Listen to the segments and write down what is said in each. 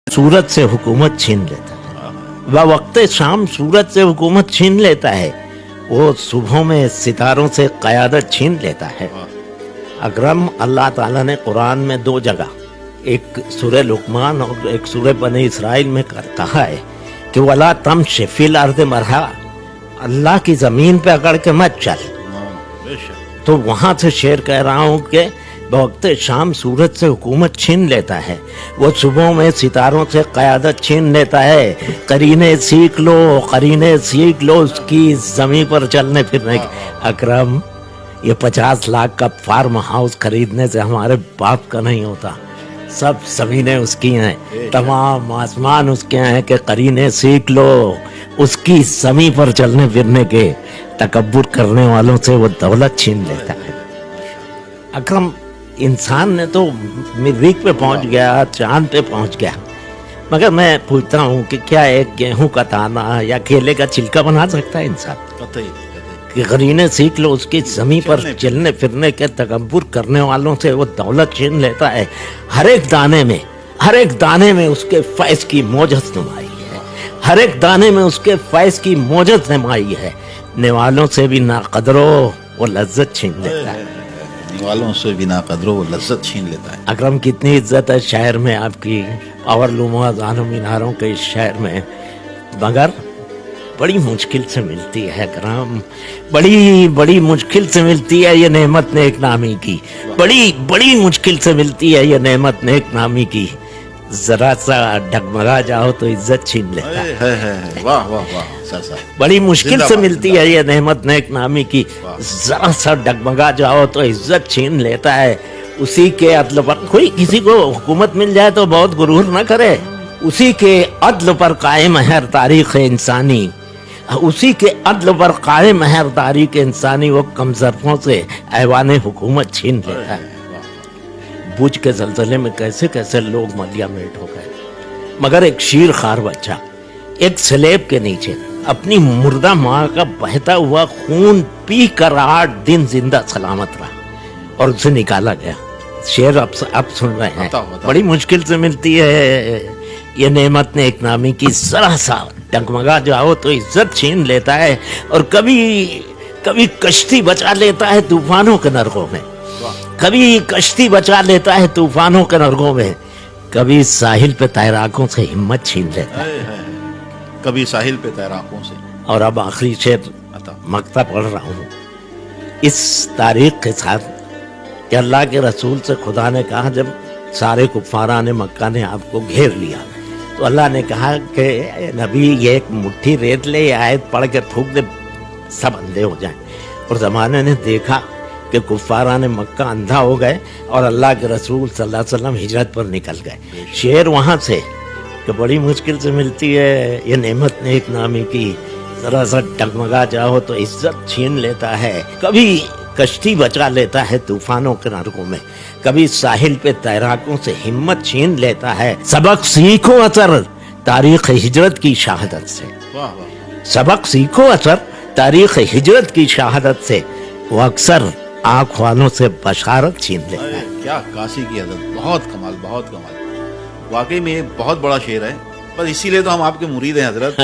सूरत से हुकूमत छीन लेता है, वह वक्त शाम सूरत से हुकूमत छीन लेता है, वो सुबह में सितारों से क़यादत छीन लेता है। अकरम अल्लाह ताला ने कुरान में दो जगह, एक सूरह लुकमान और एक सूरह बनी इसराइल में कहा है कि वला तमश फिल अर्द मरहा, अल्लाह की ज़मीन पे अकड़ के मत चल। तो वहाँ से शेर कह रहा हूँ कि वक्त शाम सूरज से हुकूमत छीन लेता है, वो सुबह में सितारों से क़यादत छीन लेता है। करीने सीख लो उसकी ज़मीन पर चलने फिरने की। अकरम, ये 50 लाख का फार्म हाउस खरीदने से हमारे बाप का नहीं होता, सब ज़मीनें उसकी हैं, तमाम आसमान उसके हैं कि करीने सीख लो उसकी ज़मीन पर चलने फिरने के। तकब्बुर करने वालों से वो दौलत छीन लेता है। अकरम, इंसान ने तो मरीख पे पहुंच गया, चांद पे पहुंच गया, मगर मैं पूछता हूँ कि क्या एक गेहूं का दाना या केले का छिलका बना सकता है इंसान? कि करीने सीख लो उसकी ज़मीन पर चलने फिरने के। तकब्बुर करने वालों से वो दौलत छीन लेता है। हर एक दाने में उसके फैज़ की मौजत नुमाई है, हर एक दाने में उसके फैज़ की मौजत नुमाई है। निवालों से भी ना कदरो वो लज्जत छीन लेता है, निवालों से भी ना कदरो वो लज्जत छीन लेता है। अकरम, कितनी इज्जत है शहर में आपकी, और लुमा जानो मीनारों के इस शहर में, मगर बड़ी मुश्किल से मिलती है अकरम, बड़ी मुश्किल से मिलती है ये नेमत नेक नामी की, बड़ी मुश्किल से मिलती है ये नेमत नेक नामी की। जरा सा डगमगा जाओ तो इज्जत छीन लेता है। वाह वाह वाह, सर बड़ी मुश्किल से मिलती है ये नेमत नेक नामी की, जरा सा डगमगा जाओ तो इज्जत छीन लेता है। उसी के अदल पर कोई किसी को हुकूमत मिल जाए तो बहुत गुरूर न करे, उसी के अदल पर कायम है तारीख इंसानी, उसी के अदल पर कायम है तारीख इंसानी। वो कमजरफों से ऐवान हुकूमत छीन लेता है। बुझ के ज़लज़ले में कैसे कैसे लोग मलिया मेट हो गए, मगर एक शीर खार बच्चा एक स्लेब के नीचे अपनी मुर्दा माँ का बहता हुआ खून पी कर 8 दिन जिंदा सलामत रहा और उसे निकाला गया। शेर अब सुन रहे हैं। बड़ी मुश्किल से मिलती है ये नेमत ने एक नामी की, जरा सा डगमगा जाओ तो इज्जत छीन लेता है। और कभी कश्ती बचा लेता है तूफानों के नरकों में, कभी कश्ती बचा लेता है तूफानों के नरकों में, कभी साहिल पे तैराकों से हिम्मत छीन लेता है, कभी साहिल पे तैराकों से। और अब आखिरी शेर मक्ता पढ़ रहा हूँ इस तारीख के साथ कि अल्लाह के रसूल से खुदा ने कहा, जब सारे कुफारा ने मक्का ने आपको घेर लिया तो अल्लाह ने कहा कि नबी ये एक मुट्ठी रेत ले, ये आयत पढ़ के थूक दे, सब अंधे हो जाएं। और ज़माने ने देखा कि कुफारा ने मक्का अंधा हो गए और अल्लाह के रसूल सल्लल्लाहु अलैहि वसल्लम हिजरत पर निकल गए। शेर वहाँ से कि बड़ी मुश्किल से मिलती है ये नेमत नेक नामी की, जरा सा डगमगा जाओ तो इज्जत छीन लेता है। कभी कश्ती बचा लेता है तूफानों के नरकों में, कभी साहिल पे तैराकों से हिम्मत छीन लेता है। सबक सीखो असर तारीख हिजरत की शहादत से, सबक सीखो असर तारीख हिजरत की शहादत से, वो अक्सर आँख वालों से बशारत छीन लेता है। क्या काशी की अदब, बहुत कमाल, बहुत कमाल। वाकई में बहुत बड़ा शेर है, पर इसीलिए तो हम आपके मुरीद हैं हजरत,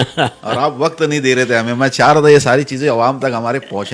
और आप वक्त नहीं दे रहे थे हमें। मैं चाह रहा था ये सारी चीजें अवाम तक हमारे पहुंचने